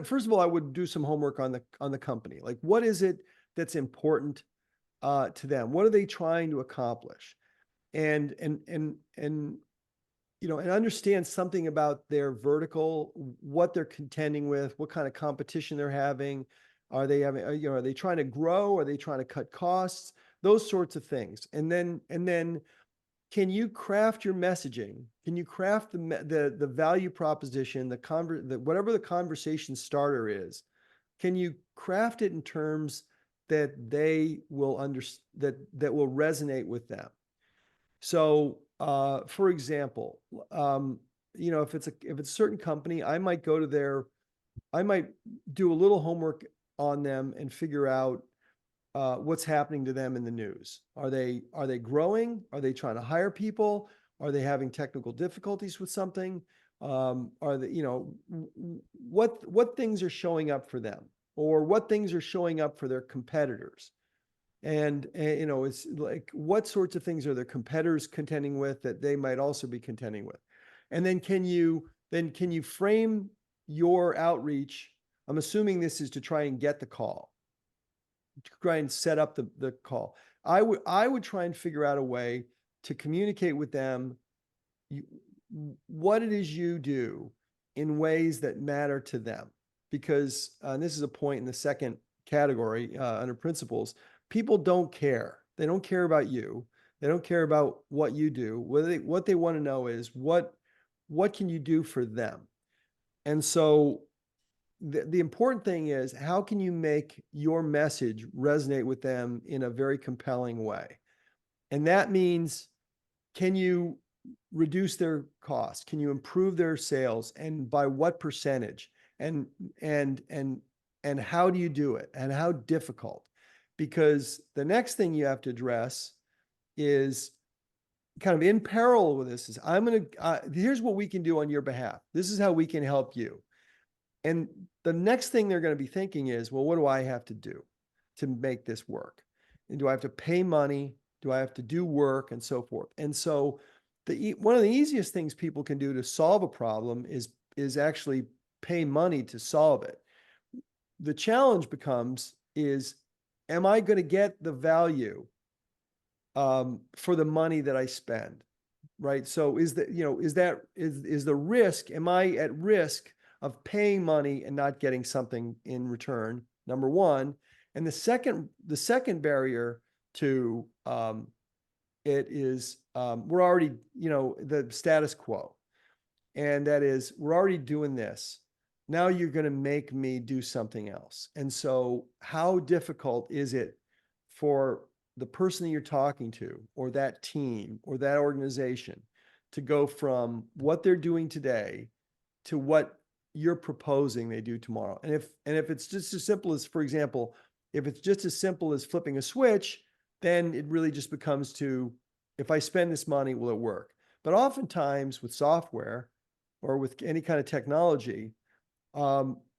first of all, I would do some homework on the company. Like, what is it that's important to them? What are they trying to accomplish? And and understand something about their vertical, what they're contending with, what kind of competition they're having. Are they having, are they trying to grow? Are they trying to cut costs? Those sorts of things. And then can you craft your messaging? Can you craft the value proposition, whatever the conversation starter is? Can you craft it in terms that they will that will resonate with them? So, for example, if it's a certain company, I might do a little homework on them and figure out what's happening to them in the news. Are they growing? Are they trying to hire people? Are they having technical difficulties with something? Are they, what things are showing up for them, or what things are showing up for their competitors? And it's like, what sorts of things are their competitors contending with that they might also be contending with? And then can you frame your outreach? I'm assuming this is to try and get the call, to try and set up the call. I would try and figure out a way to communicate with them what it is you do in ways that matter to them. Because, and this is a point in the second category under principles, people don't care. They don't care about you. They don't care about what you do. What they want to know is what can you do for them? And so the important thing is, how can you make your message resonate with them in a very compelling way? And that means, can you reduce their costs? Can you improve their sales? And by what percentage? And how do you do it? And how difficult? Because the next thing you have to address is, kind of in parallel with this, is here's what we can do on your behalf. This is how we can help you. And the next thing they're going to be thinking is, well, what do I have to do to make this work? And do I have to pay money? Do I have to do work, and so forth? And so one of the easiest things people can do to solve a problem is actually pay money to solve it. The challenge becomes am I going to get the value for the money that I spend? Right. So is the risk, am I at risk of paying money and not getting something in return? Number one. And the second barrier to it is, we're already, the status quo. And that is, we're already doing this. Now you're going to make me do something else. And so how difficult is it for the person that you're talking to, or that team, or that organization, to go from what they're doing today to what you're proposing they do tomorrow? And if it's just as simple as, for example, if it's just as simple as flipping a switch, then it really just becomes to, if I spend this money, will it work? But oftentimes with software or with any kind of technology,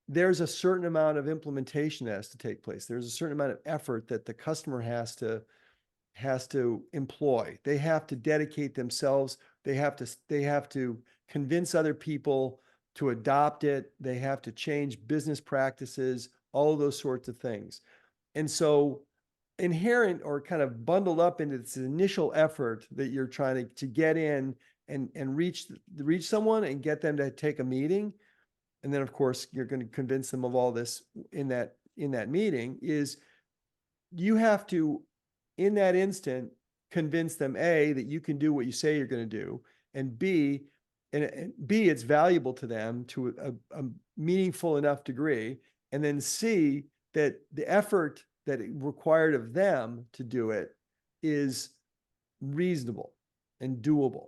there's a certain amount of implementation that has to take place. There's a certain amount of effort that the customer has to employ. They have to dedicate themselves. They have to convince other people to adopt it. They have to change business practices, all of those sorts of things. And so inherent, or kind of bundled up into this initial effort that you're trying to get in and reach someone and get them to take a meeting. And then, of course, you're going to convince them of all this in that meeting, is you have to, in that instant, convince them, A, that you can do what you say you're going to do, and B, it's valuable to them to a meaningful enough degree, and then C, that the effort that it required of them to do it is reasonable and doable.